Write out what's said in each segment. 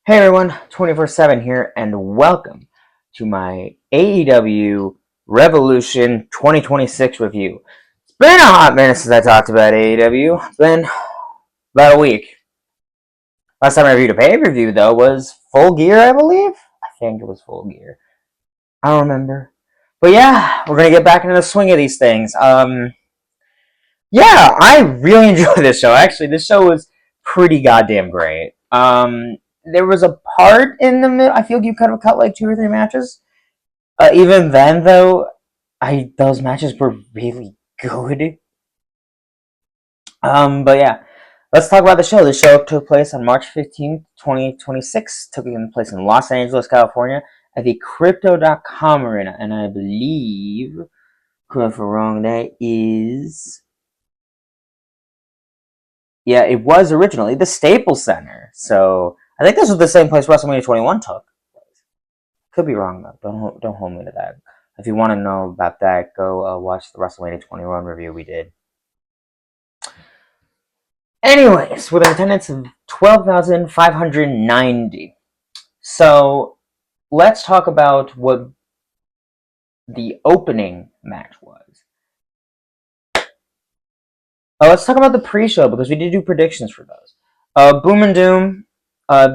Hey everyone, 24/7 here, and welcome to my AEW Revolution 2026 review. It's been a hot minute since I talked about AEW. It's been about a week. Last time I reviewed a pay-per-view, though, was Full Gear, I believe? I think it was Full Gear. I don't remember. But yeah, we're gonna get back into the swing of these things. Yeah, I really enjoyed this show. Actually, this show was pretty goddamn great. There was a part in the middle. I feel like you could have cut like two or three matches. Even then, though, those matches were really good. But yeah, let's talk about the show. The show took place on March 15th, 2026. Took place in Los Angeles, California, at the Crypto.com Arena, and I believe, correct if I'm wrong, that is. Yeah, it was originally the Staples Center. So I think this was the same place WrestleMania 21 took. Could be wrong though. Don't hold me to that. If you want to know about that, go watch the WrestleMania 21 review we did. Anyways, with an attendance of 12,590. So let's talk about what the opening match was. Let's talk about the pre-show because we did do predictions for those. Boom and Doom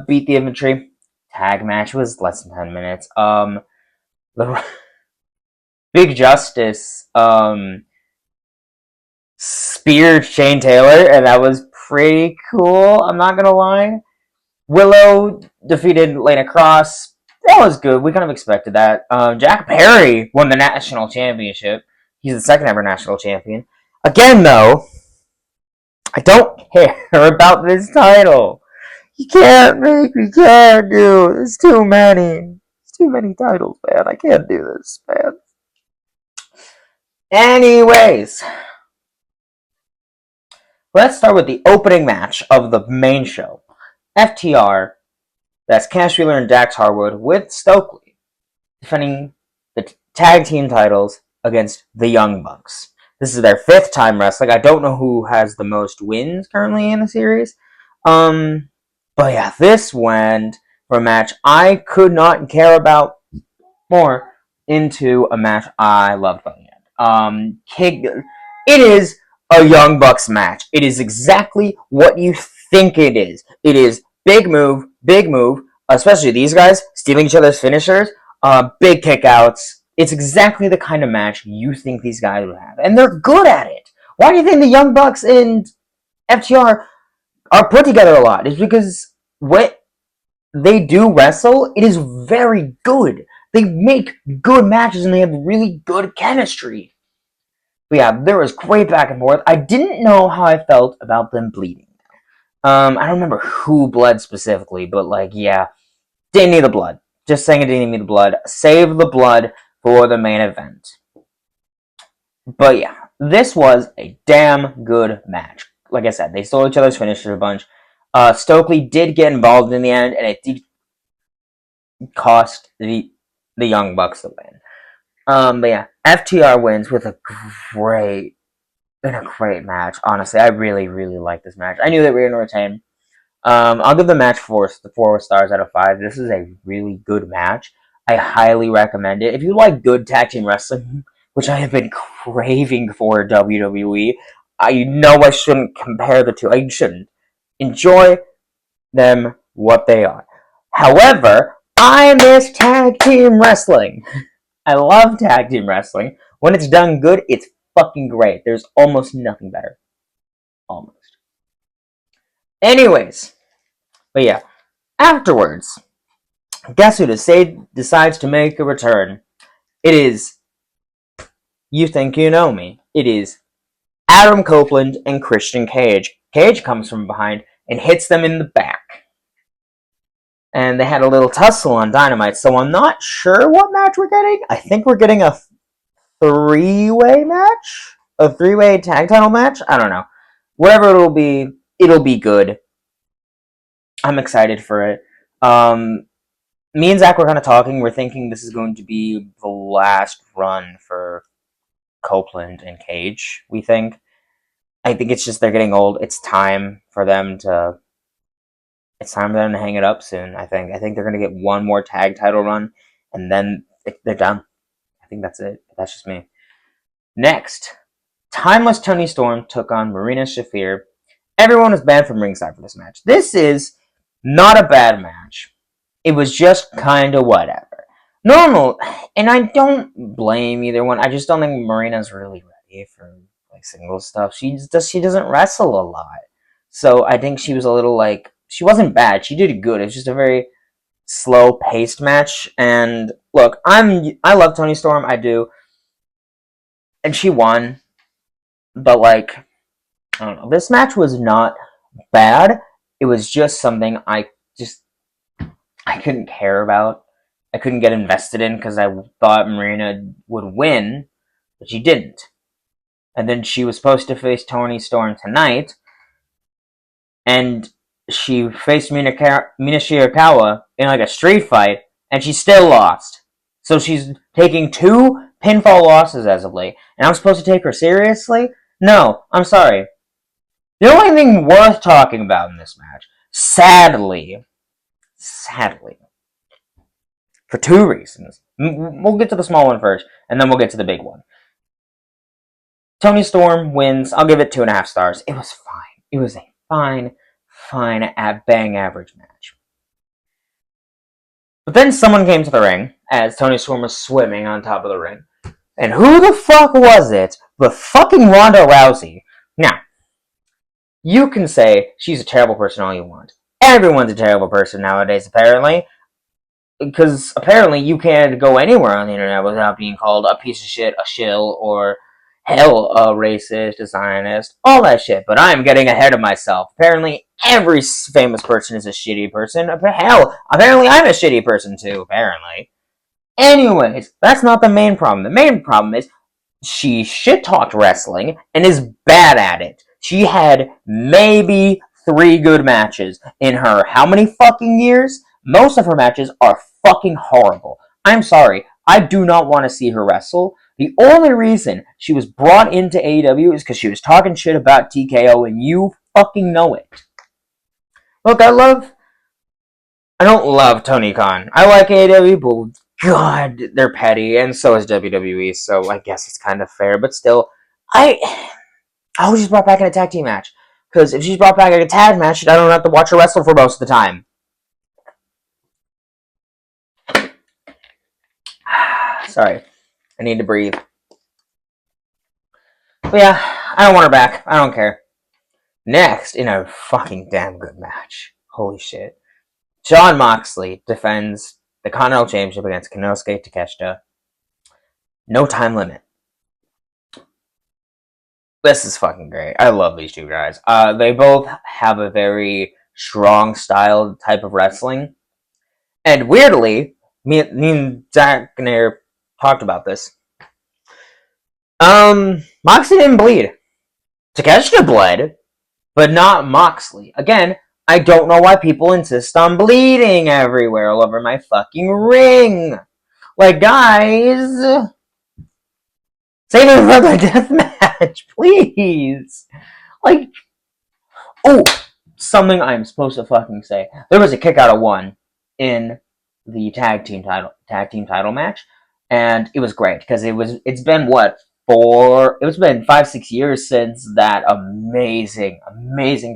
beat the Infantry. Tag match was less than 10 minutes. The Big Justice speared Shane Taylor, and that was pretty cool. I'm not gonna lie. Willow defeated Lana Cross. That was good. We kind of expected that. Jack Perry won the national championship. He's the second ever national champion. Again, though, I don't care about this title. You can't make me care, dude. There's too many. There's too many titles, man. I can't do this, man. Anyways, let's start with the opening match of the main show. FTR, that's Cash Wheeler and Dax Harwood with Stokely, defending the tag team titles against the Young Bucks. This is their fifth time wrestling. I don't know who has the most wins currently in the series. But yeah, this went for a match I could not care about more into a match I loved by the end. It is a Young Bucks match. It is exactly what you think it is. It is big move, especially these guys stealing each other's finishers, big kickouts. It's exactly the kind of match you think these guys would have, and they're good at it. Why do you think the Young Bucks and FTR are put together a lot? It's because what they do wrestle, it is very good. They make good matches and they have really good chemistry. But yeah, there was great back and forth. I didn't know how I felt about them bleeding. I don't remember who bled specifically, but like, yeah, didn't need the blood. Just saying it didn't need the blood. Save the blood for the main event. But yeah, this was a damn good match. Like I said, they stole each other's finishers a bunch. Stokely did get involved in the end, and it did cost the Young Bucks the win. But yeah, FTR wins with a great match. Honestly, I really like this match. I knew that we were gonna retain. I'll give the match four stars out of 5. This is a really good match. I highly recommend it. If you like good tag team wrestling, which I have been craving for WWE, I know I shouldn't compare the two. I shouldn't. Enjoy them what they are. However, I miss tag team wrestling. I love tag team wrestling. When it's done good, it's fucking great. There's almost nothing better. Almost. Anyways, but yeah, afterwards, guess who decides to make a return? It is, you think you know me. It is Adam Copeland and Christian Cage. Cage comes from behind and hits them in the back. And they had a little tussle on Dynamite, so I'm not sure what match we're getting. I think we're getting a three-way match? A three-way tag title match? I don't know. Whatever it'll be good. I'm excited for it. Me and Zach were kind of talking. We're thinking this is going to be the last run for Copeland and Cage, we think. I think it's just they're getting old. It's time for them to it's time for them to hang it up soon. I think they're gonna get one more tag title run, and then they're done. I think that's it. That's just me. Next, Timeless Tony Storm took on Marina Shafir. Everyone was banned from ringside for this match. This is not a bad match. It was just kind of whatever. Normal, and I don't blame either one. I just don't think Marina's really ready for like singles stuff. She doesn't wrestle a lot, so I think she was a little like she wasn't bad. She did good. It was just a very slow paced match. And look, I love Toni Storm. I do, and she won. But like I don't know, this match was not bad. It was just something I couldn't care about. I couldn't get invested in because I thought Marina would win, but she didn't. And then she was supposed to face Toni Storm tonight, and she faced Mina Shirakawa in like a street fight, and she still lost. So she's taking 2 pinfall losses as of late, and I'm supposed to take her seriously? No, I'm sorry. The only thing worth talking about in this match, sadly, for 2 reasons. We'll get to the small one first, and then we'll get to the big one. Toni Storm wins. I'll give it 2.5 stars. It was fine. It was a fine at bang average match. But then someone came to the ring as Toni Storm was swimming on top of the ring. And who the fuck was it but fucking Ronda Rousey? Now, you can say she's a terrible person all you want. Everyone's a terrible person nowadays, apparently. Because apparently you can't go anywhere on the internet without being called a piece of shit, a shill, or hell, a racist, a Zionist, all that shit. But I'm getting ahead of myself. Apparently every famous person is a shitty person. Hell, apparently I'm a shitty person too, apparently. Anyways, that's not the main problem. The main problem is she shit-talked wrestling and is bad at it. She had maybe 3 good matches in her how many fucking years? Most of her matches are fucking horrible. I'm sorry. I do not want to see her wrestle. The only reason she was brought into AEW is because she was talking shit about TKO, and you fucking know it. Look, I don't love Tony Khan. I like AEW, but God, they're petty, and so is WWE, so I guess it's kind of fair, but still, I hope she's brought back in a tag team match. Because if she's brought back in a tag match, I don't have to watch her wrestle for most of the time. Sorry. I need to breathe. But yeah, I don't want her back. I don't care. Next, in a fucking damn good match. Holy shit. Jon Moxley defends the Continental Championship against Konosuke Takeshita. No time limit. This is fucking great. I love these 2 guys. They both have a very strong style type of wrestling. And weirdly, me and Zach Nair talked about this. Moxley didn't bleed. Takeshita bled, but not Moxley. Again, I don't know why people insist on bleeding everywhere all over my fucking ring. Like, guys, save it for the death match, please. Like, oh, something I'm supposed to fucking say. There was a kick out of 1 in the tag team title match, and it was great because it's been 5-6 years since that amazing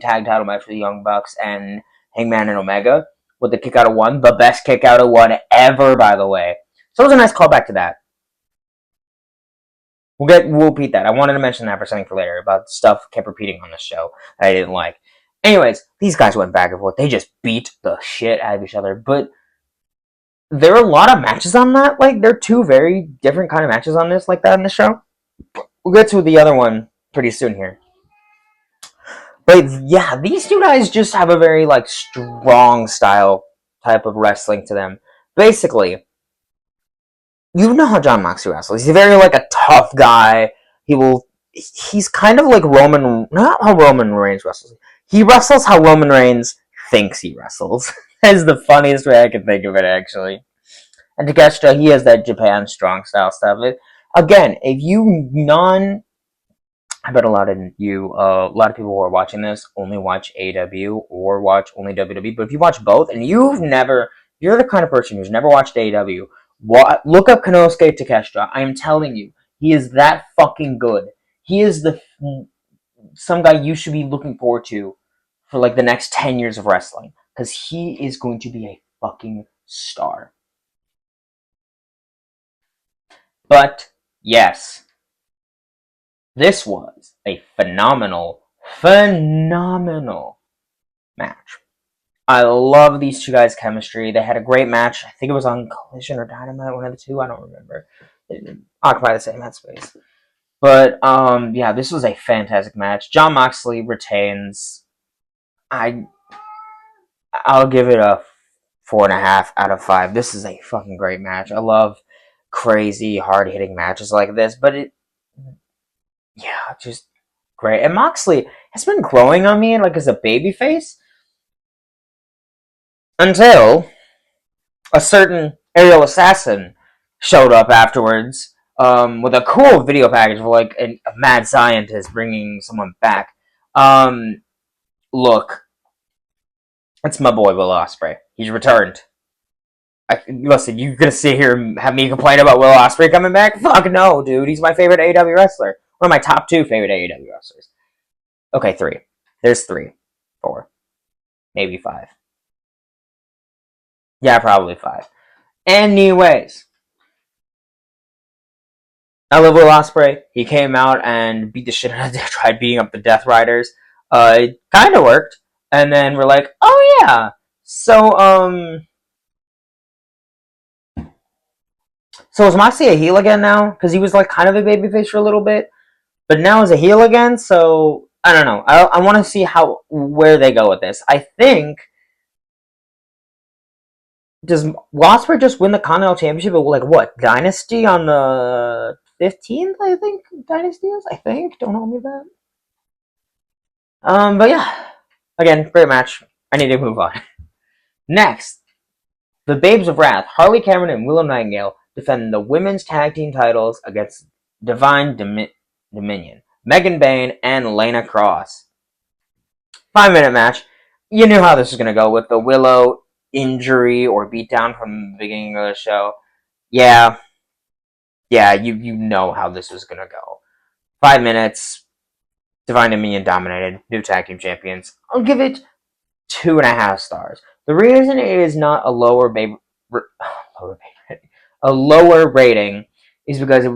tag title match for the Young Bucks and Hangman and Omega with the kick out of 1, the best kick out of 1 ever, by the way. So it was a nice callback to that. We'll repeat that. I wanted to mention that for something for later about stuff kept repeating on the show that I didn't like. Anyways, these guys went back and forth. They just beat the shit out of each other, but there are a lot of matches on that. Like, there are 2 very different kind of matches on this, like that in the show. We'll get to the other one pretty soon here. But yeah, these 2 guys just have a very like strong style type of wrestling to them. Basically, you know how Jon Moxley wrestles. He's very like a tough guy. He's kind of like not how Roman Reigns wrestles. He wrestles how Roman Reigns thinks he wrestles. That's the funniest way I can think of it, actually. And Takeshita, he has that Japan strong style stuff. Again, if you I bet a lot of people who are watching this only watch AEW or watch only WWE. But if you watch both and you're the kind of person who's never watched AEW, look up Konosuke Takeshita. I am telling you, he is that fucking good. He is some guy you should be looking forward to for like the next 10 years of wrestling, because he is going to be a fucking star. But yes, this was a phenomenal match. I love these two guys' chemistry. They had a great match. I think it was on Collision or Dynamite, one of the two. I don't remember. They occupy the same headspace. But yeah, this was a fantastic match. Jon Moxley retains. I'll give it a 4.5 out of 5. This is a fucking great match. I love crazy, hard hitting matches like this, but just great. And Moxley has been growing on me, like, as a babyface until a certain aerial assassin showed up afterwards, with a cool video package for like a mad scientist bringing someone back. Look, it's my boy Will Ospreay. He's returned. Listen, you gonna sit here and have me complain about Will Ospreay coming back? Fuck no, dude. He's my favorite AEW wrestler. One of my top 2 favorite AEW wrestlers. Okay, 3. There's 3. 4. Maybe 5. Yeah, probably 5. Anyways, I love Will Ospreay. He came out and beat the shit out of them, tried beating up the Death Riders. It kind of worked. And then we're like, oh yeah. So is Moxley a heel again now? Because he was like kind of a babyface for a little bit, but now is a heel again. So I don't know. I want to see where they go with this. I think, does Ospreay just win the Continental Championship at like what, Dynasty on the 15th? I think Dynasty is. I think. Don't hold me that. But yeah, again, great match. I need to move on. Next, the Babes of Wrath, Harley Cameron and Willow Nightingale, defend the women's tag team titles against Divine Dominion, Megan Bayne, and Lana Cross. 5-minute match. You knew how this was going to go with the Willow injury or beatdown from the beginning of the show. Yeah, you know how this was going to go. 5 minutes, Divine Dominion dominated, new tag team champions. I'll give it 2.5 stars. The reason it is not a lower rating is because it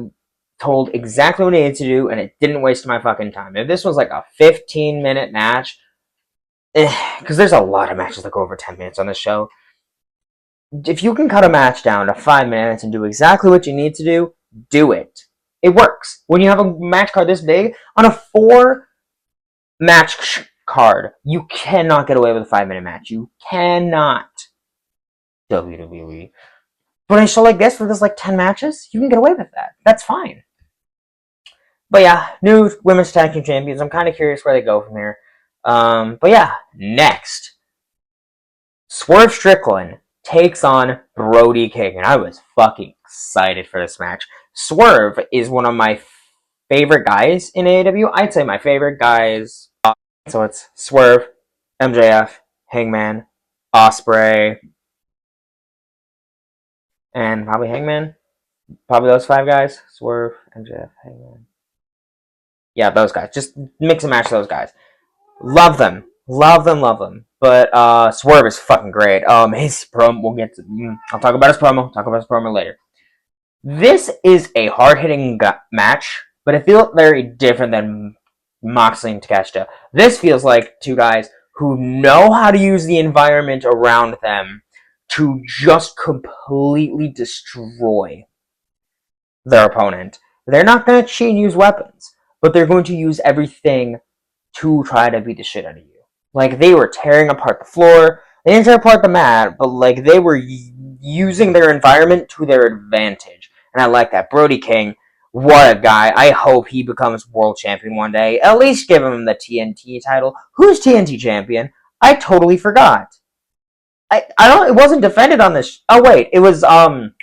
told exactly what it needed to do, and it didn't waste my fucking time. If this was like a 15-minute match, because there's a lot of matches that go over 10 minutes on this show, if you can cut a match down to 5 minutes and do exactly what you need to do it. It works. When you have a match card this big, on a 4-match card, you cannot get away with a 5-minute match. You cannot. WWE. But in a show like this, where there's like 10 matches, you can get away with that. That's fine. But yeah, new women's tag team champions. I'm kind of curious where they go from here. But yeah, next, Swerve Strickland takes on Brody King, and I was fucking excited for this match. Swerve is one of my favorite guys in AEW. I'd say my favorite guys. So it's Swerve, MJF, Hangman, Ospreay, and probably Hangman. Probably those 5 guys. Swerve, MJF, Hangman. Yeah, those guys. Just mix and match those guys. Love them. Love them. But Swerve is fucking great. His promo, we'll get to. I'll talk about his promo. Talk about his promo later. This is a hard-hitting match, but it feels very different than Moxley and Takeshita. This feels like 2 guys who know how to use the environment around them to just completely destroy their opponent. They're not going to cheat and use weapons, but they're going to use everything to try to beat the shit out of you. Like, they were tearing apart the floor. They didn't tear apart the mat, but like they were using their environment to their advantage. And I like that. Brody King, what a guy. I hope he becomes world champion one day. At least give him the TNT title. Who's TNT champion? I totally forgot. I don't. It wasn't defended on this. Oh wait, it was on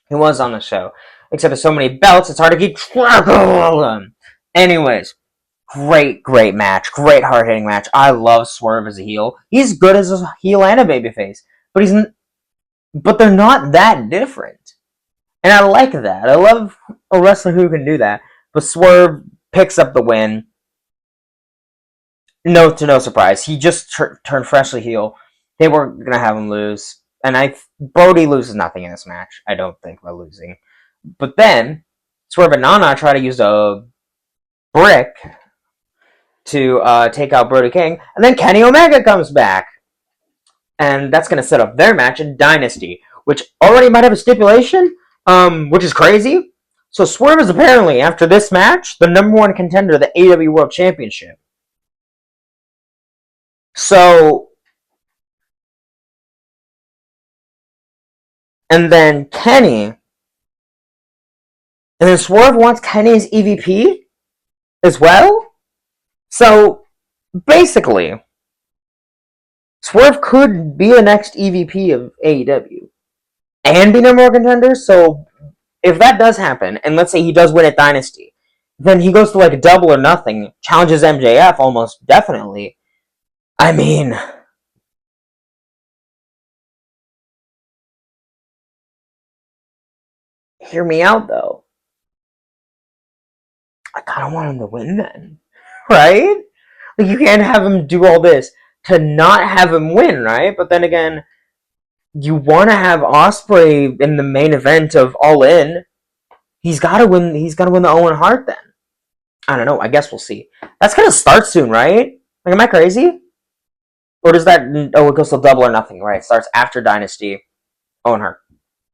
the show. Except there's so many belts, it's hard to keep track of all of them. Anyways, great match. Great hard-hitting match. I love Swerve as a heel. He's good as a heel and a babyface. But they're not that different. And I like that. I love a wrestler who can do that. But Swerve picks up the win. No, to no surprise. He just turned freshly heel. They were going to have him lose. And Brody loses nothing in this match. I don't think by losing. But then, Swerve and Nana try to use a brick to take out Brody King. And then Kenny Omega comes back. And that's going to set up their match in Dynasty, which already might have a stipulation, which is crazy. So Swerve is apparently, after this match, the number one contender to the AEW World Championship. So, and then Swerve wants Kenny's EVP as well. So, basically, Swerve could be the next EVP of AEW and be number one contender. So, if that does happen, and let's say he does win at Dynasty, then he goes to like a Double or Nothing, challenges MJF almost definitely. I mean, hear me out though. I kind of want him to win then, right? Like you can't have him do all this to not have him win, right? But then again, you want to have Ospreay in the main event of All In. He's got to win. He's got to win the Owen Hart then. I don't know. I guess we'll see. That's gonna start soon, right? Like, am I crazy? Or does that? Oh, it goes to Double or Nothing, right? It starts after Dynasty. Owen Hart.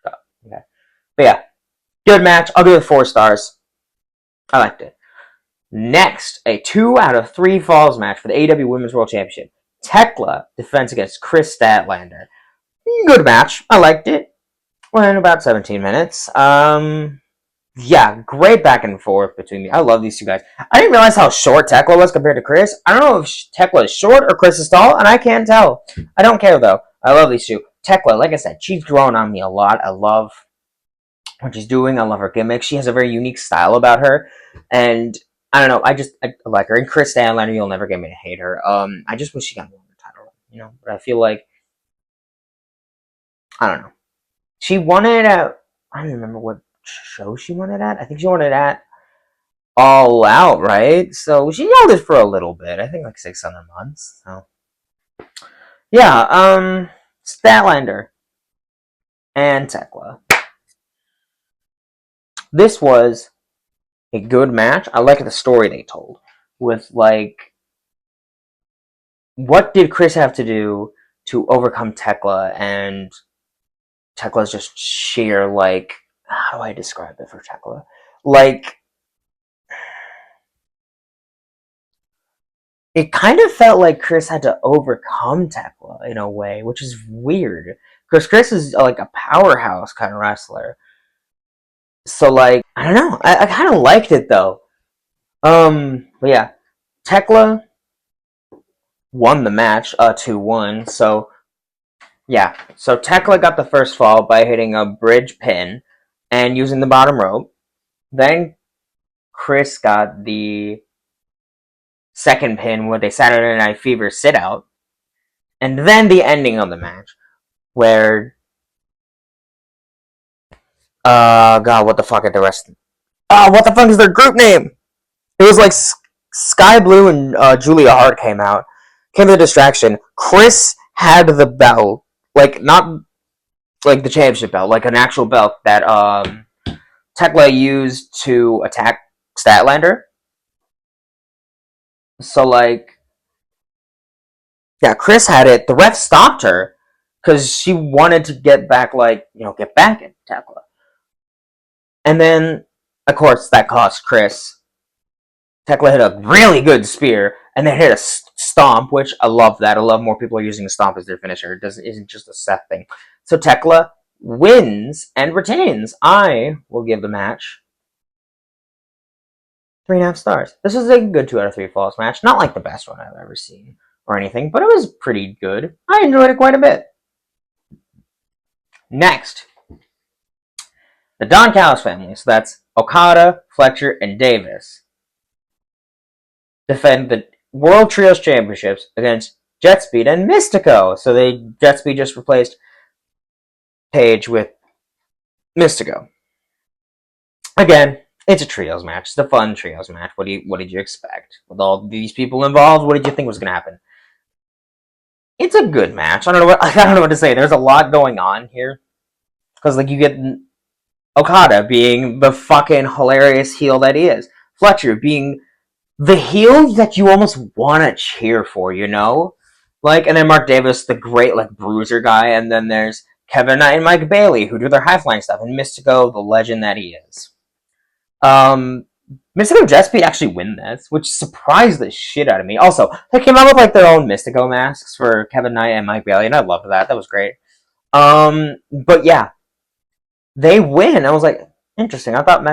Oh, okay. But yeah, good match. I'll give it 4 stars. I liked it. Next, a 2 out of 3 falls match for the AEW Women's World Championship. Tekla defends against Chris Statlander. Good match. I liked it. Went about 17 minutes. Yeah, great back and forth between me. I love these two guys. I didn't realize how short Tekla was compared to Chris. I don't know if Tekla is short or Chris is tall, and I can't tell. I don't care, though. I love these two. Tekla, like I said, she's grown on me a lot. I love what she's doing. I love her gimmick. She has a very unique style about her, and I don't know. I like her. And Chris Statlander, you'll never get me to hate her. I just wish she got more of the title, But I feel like I don't know. She won it at I don't remember what show she won it at. I think she won it at All Out, right? So she held it for a little bit. I think like 600 months. So yeah, Statlander and Tekla. This was a good match. I like the story they told with like what did Chris have to do to overcome Tekla, and Tekla's just sheer like how do I describe it for Tekla? Like it kind of felt like Chris had to overcome Tekla in a way, which is weird. Because Chris is like a powerhouse kind of wrestler. So like I don't know. I kind of liked it though. But yeah, Tekla won the match, 2-1. So yeah, so Tekla got the first fall by hitting a bridge pin and using the bottom rope. Then Chris got the second pin with a Saturday Night Fever sit out. And then the ending of the match, where God, what the fuck are the rest? What the fuck is their group name? It was like Sky Blue and Julia Hart came out. Came to the distraction. Chris had the belt, like not like the championship belt, like an actual belt that Tekla used to attack Statlander. So like, yeah, Chris had it. The ref stopped her because she wanted to get back, get back at Tekla. And then, of course, that cost Chris. Tekla hit a really good spear, and then hit a stomp, which I love that. I love more people are using a stomp as their finisher. It isn't just a Seth thing. So Tekla wins and retains. I will give the match 3.5 stars. This is a good 2 out of 3 falls match. Not like the best one I've ever seen or anything, but it was pretty good. I enjoyed it quite a bit. Next, the Don Callis family. So that's Okada, Fletcher, and Davis. defend the World Trios Championships against Jet Speed and Mystico. So Jet Speed just replaced Paige with Mystico. Again, it's a trios match. It's a fun trios match. What did you expect? With all these people involved, what did you think was going to happen? It's a good match. I don't know what to say. There's a lot going on here. Because, like, you get Okada being the fucking hilarious heel that he is. Fletcher being the heel that you almost want to cheer for, you know? Like, and then Mark Davis, the great, like, bruiser guy, and then there's Kevin Knight and Mike Bailey, who do their high-flying stuff, and Mystico, the legend that he is. Mystico Jet Speed actually win this, which surprised the shit out of me. Also, they came out with, like, their own Mystico masks for Kevin Knight and Mike Bailey, and I loved that. That was great. But yeah, they win. I was like, interesting. I thought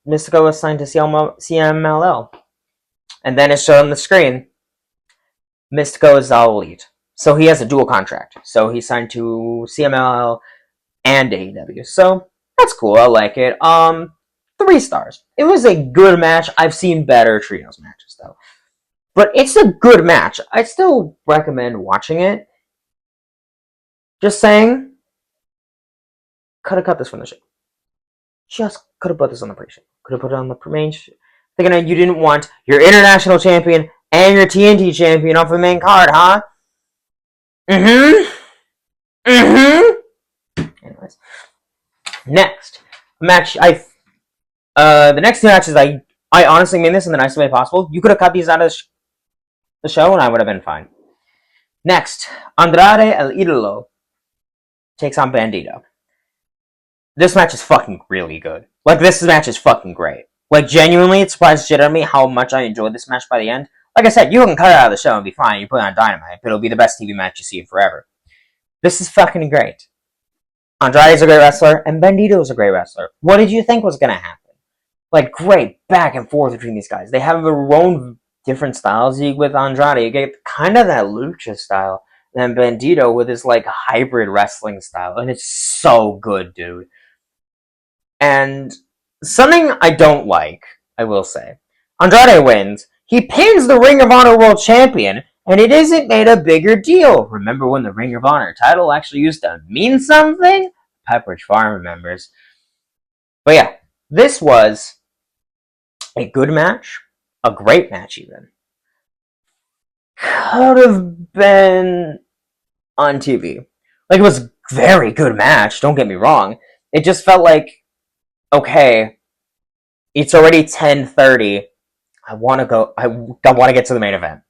Mystico was signed to CMLL. And then it showed on the screen, Mystico is All Elite. So he has a dual contract. So he signed to CMLL and AEW. So that's cool. I like it. 3 stars. It was a good match. I've seen better trios matches, though. But it's a good match. I still recommend watching it. Just saying, could have cut this from the show. Just could have put this on the pre-show. Could have put it on the main show. Thinking you didn't want your international champion and your TNT champion off the main card, huh? Anyways. Next match, the next 2 matches, I honestly mean this in the nicest way possible. You could have cut these out of the show and I would have been fine. Next, Andrade El Idolo takes on Bandito. This match is fucking really good. Like, this match is fucking great. Like, genuinely, it surprised shit out of me how much I enjoyed this match by the end. Like I said, you can cut it out of the show and be fine. You put it on Dynamite, but it'll be the best TV match you see in forever. This is fucking great. Andrade's a great wrestler, and Bandito's a great wrestler. What did you think was going to happen? Like, great back and forth between these guys. They have their own different styles. With Andrade, you get kind of that lucha style. And then Bandito with his, like, hybrid wrestling style. And it's so good, dude. And something I don't like, I will say. Andrade wins. He pins the Ring of Honor World Champion, and it isn't made a bigger deal. Remember when the Ring of Honor title actually used to mean something? Pepperidge Farm remembers. But yeah, this was a good match. A great match, even. Could have been on TV. Like, it was a very good match, don't get me wrong. It just felt like, okay, it's already 10:30. I want to go. I want to get to the main event.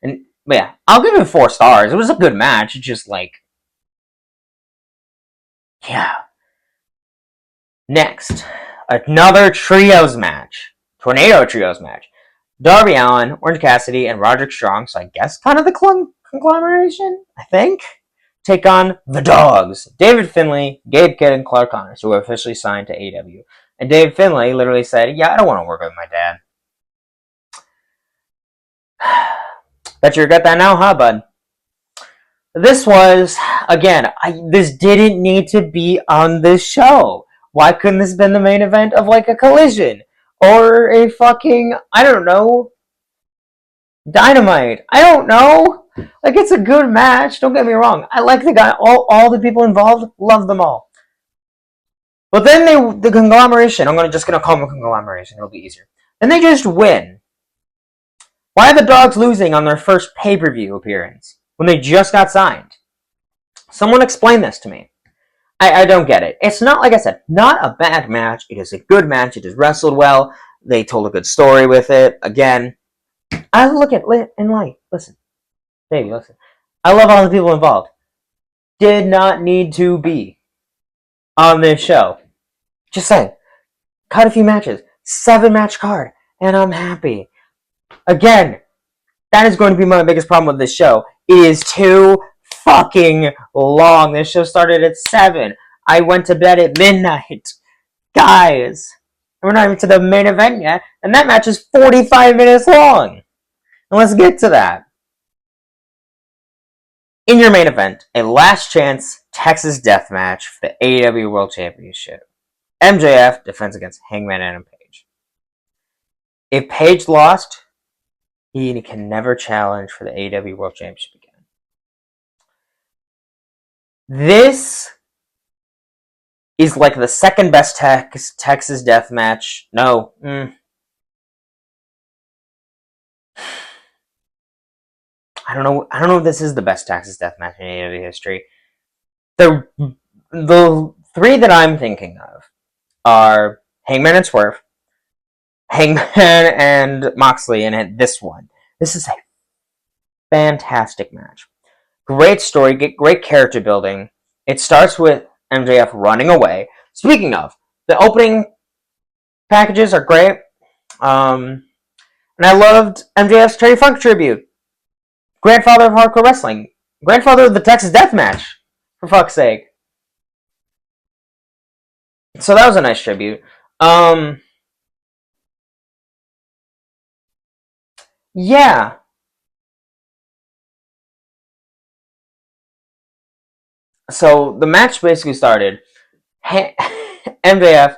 And yeah, I'll give it 4 stars. It was a good match. It's just like, yeah. Next, another trios match. Tornado trios match. Darby Allin, Orange Cassidy, and Roderick Strong, so I guess kind of the conglomeration, I think, take on the Dogs. David Finlay, Gabe Kidd, and Clark Connors, who were officially signed to AEW. And Dave Finlay literally said, yeah, I don't want to work with my dad. Bet you regret that now, huh, bud? This was, again, this didn't need to be on this show. Why couldn't this have been the main event of, like, a Collision? Or a fucking, I don't know, Dynamite. I don't know. Like, it's a good match, don't get me wrong. I like the guy, all the people involved, love them all. But then the conglomeration, I'm just going to call them a conglomeration, it'll be easier. Then they just win. Why are the Dogs losing on their first pay-per-view appearance when they just got signed? Someone explain this to me. I don't get it. It's not, like I said, not a bad match. It is a good match. It is wrestled well. They told a good story with it. Again, I look at in light. Listen. Baby, listen. I love all the people involved. Did not need to be on this show. Just saying. Cut a few matches. 7-match card. And I'm happy. Again, that is going to be my biggest problem with this show. It is too fucking long. This show started at 7. I went to bed at midnight. Guys, we're not even to the main event yet, and that match is 45 minutes long. And let's get to that. In your main event, a last chance Texas death match for the AEW World Championship. MJF defends against Hangman Adam Page. If Page lost, he can never challenge for the AEW World Championship again. This is like the second best Texas death match. No. I don't know if this is the best Texas death match in AEW history. The three that I'm thinking of are Hangman and Swerve, Hangman and Moxley, and this one. This is a fantastic match. Great story, great character building. It starts with MJF running away. Speaking of, the opening packages are great. And I loved MJF's Terry Funk tribute. Grandfather of hardcore wrestling. Grandfather of the Texas Death Match, for fuck's sake. So that was a nice tribute. Yeah. So the match basically started MJF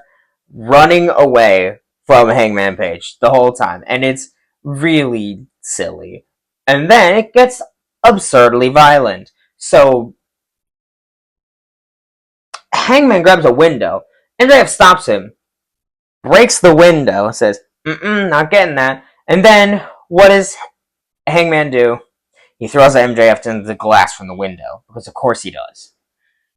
running away from Hangman Page the whole time, and it's really silly. And then it gets absurdly violent. So Hangman grabs a window, MJF stops him, breaks the window, says, not getting that. And then what does Hangman do? He throws MJF into the glass from the window, because of course he does.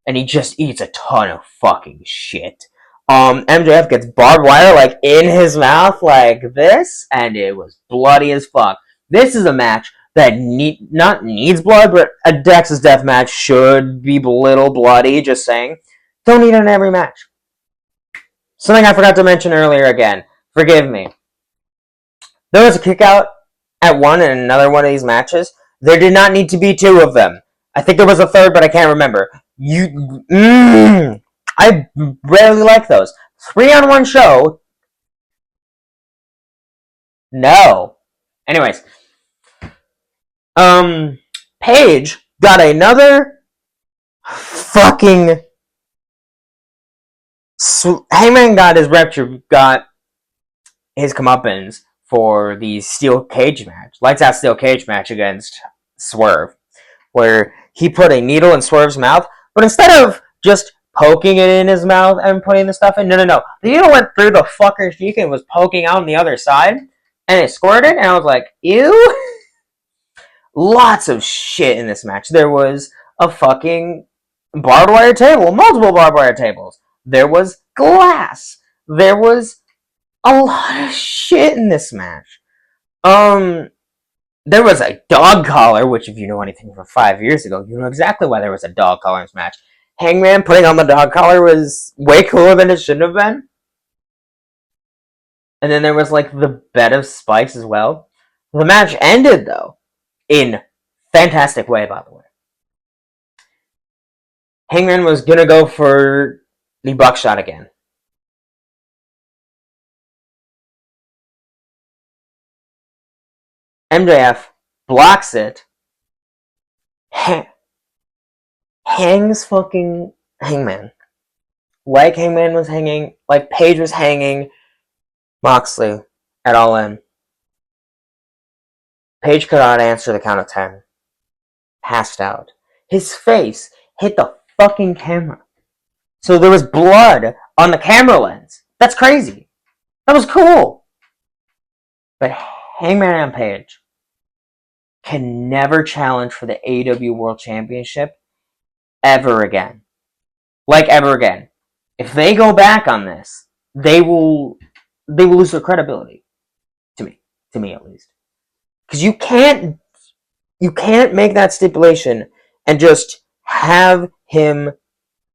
And he just eats a ton of fucking shit. MJF gets barbed wire like in his mouth like this, and it was bloody as fuck. This is a match that not needs blood, but a Texas death match should be a little bloody, just saying. Don't need it in every match. Something I forgot to mention earlier again. Forgive me. There was a kick out at one and another one of these matches. There did not need to be two of them. I think there was a third, but I can't remember. I rarely like those. 3-on-1 show. No. Anyways. Paige got another fucking Hangman got his comeuppance for the steel cage match. Lights out steel cage match against Swerve. Where he put a needle in Swerve's mouth, but instead of just poking it in his mouth and putting the stuff in, no. The needle went through the fucker's cheek and was poking out on the other side, and it squirted, and I was like, ew? Lots of shit in this match. There was a fucking barbed wire table, multiple barbed wire tables. There was glass. There was a lot of shit in this match. There was a dog collar, which if you know anything from 5 years ago, you know exactly why there was a dog collar in this match. Hangman putting on the dog collar was way cooler than it shouldn't have been. And then there was like the bed of spikes as well. The match ended though in fantastic way, by the way. Hangman was gonna go for the buckshot again. MJF blocks it, hangs fucking Hangman. Like Hangman was hanging, like Paige was hanging Moxley at All In. Paige could not answer the count of 10. Passed out. His face hit the fucking camera. So there was blood on the camera lens. That's crazy. That was cool. But Hangman and Paige can never challenge for the AEW World Championship ever again. Like ever again. If they go back on this, they will lose their credibility. To me at least. Because you can't make that stipulation and just have him.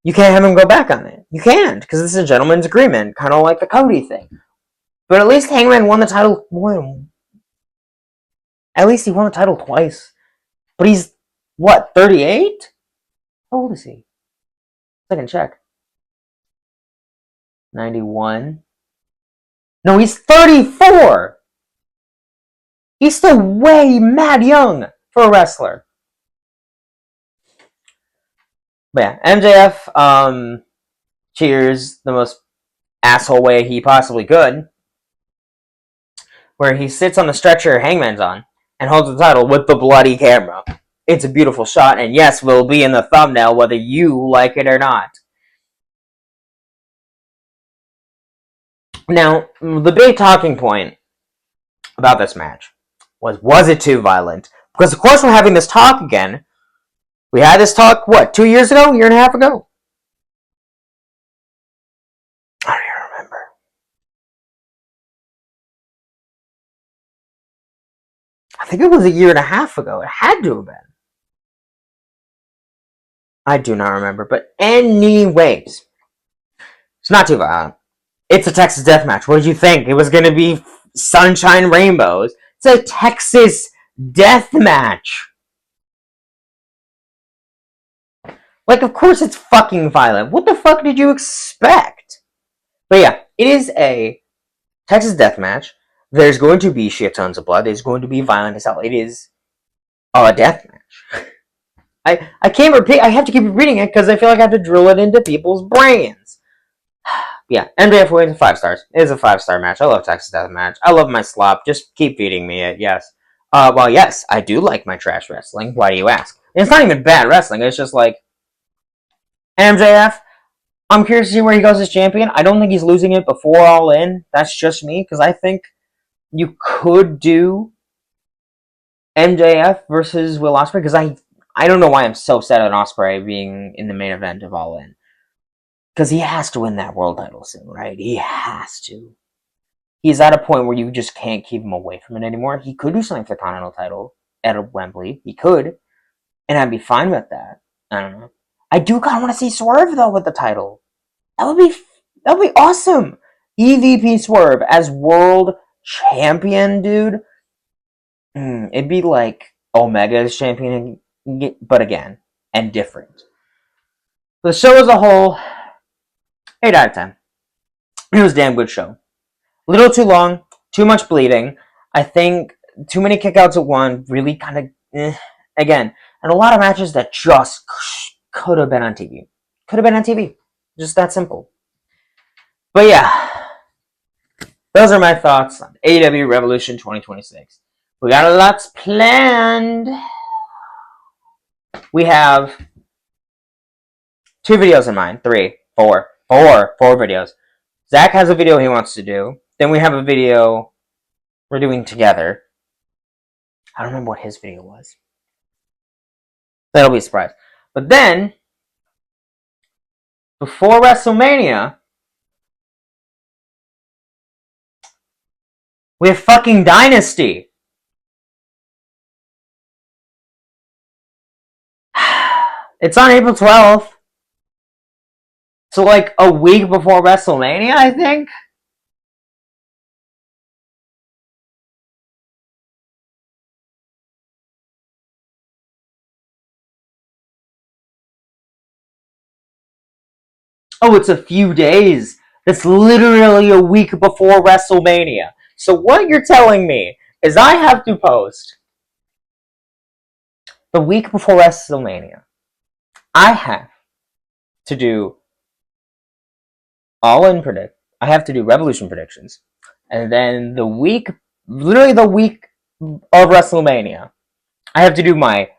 You can't have him go back on it. You can't, because this is a gentleman's agreement, kind of like the Cody thing. But at least Hangman won the title. At least he won the title twice. But he's, what, 38? How old is he? I can check. 91. No, he's 34! He's still way mad young for a wrestler. But yeah, MJF cheers the most asshole way he possibly could. Where he sits on the stretcher Hangman's on. and holds the title with the bloody camera. It's a beautiful shot, and yes, will be in the thumbnail whether you like it or not. Now, the big talking point about this match was it too violent? Because of course we're having this talk again. We had this talk, what, 2 years ago? A year and a half ago? I don't even remember. I think it was a year and a half ago. It had to have been. I do not remember. But anyways, it's not too violent. It's a Texas death match. What did you think? It was going to be sunshine rainbows. It's a Texas death match. Like, of course it's fucking violent. What the fuck did you expect? But yeah, it is a Texas death match. There's going to be shit tons of blood. There's going to be violent as hell. It is a death match. I can't repeat. I have to keep repeating it because I feel like I have to drill it into people's brains. Yeah, MJF wins 5 stars. It is a 5-star match. I love Texas Death Match. I love my slop. Just keep feeding me it, yes. Well, yes, I do like my trash wrestling. Why do you ask? And it's not even bad wrestling. It's just like, MJF, I'm curious to see where he goes as champion. I don't think he's losing it before All In. That's just me, because I think you could do MJF versus Will Ospreay, because I don't know why I'm so set on Ospreay being in the main event of All In. Because he has to win that world title soon, right? He has to. He's at a point where you just can't keep him away from it anymore. He could do something for the Continental title at Wembley. He could. And I'd be fine with that. I don't know. I do kind of want to see Swerve, though, with the title. That would be awesome. EVP Swerve as world champion, dude. It'd be like Omega as champion, but again, and different. The show as a whole, 8 out of 10. It was a damn good show. A little too long, too much bleeding. I think too many kickouts at one, really kind of, again, and a lot of matches that just could have been on TV. Could have been on TV. Just that simple. But yeah, those are my thoughts on AEW Revolution 2026. We got a lot planned. We have 2 videos in mind. 3, 4 videos. Zach has a video he wants to do. Then we have a video we're doing together. I don't remember what his video was. That'll be a surprise. But then, before WrestleMania, we have fucking Dynasty. It's on April 12th. So like a week before WrestleMania, I think? Oh, it's a few days. It's literally a week before WrestleMania. So what you're telling me is I have to post the week before WrestleMania. I have to do All In predict. I have to do Revolution predictions. And then literally the week of WrestleMania, I have to do my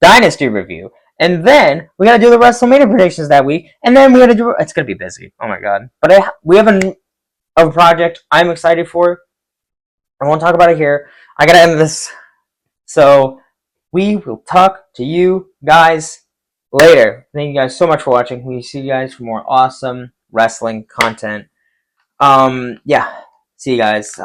Dynasty review. And then we gotta do the WrestleMania predictions that week. And then we gotta do. It's gonna be busy. Oh my god! But we have a project I'm excited for. I won't talk about it here. I gotta end this. So we will talk to you guys later. Thank you guys so much for watching. We see you guys for more awesome wrestling content. Yeah. See you guys.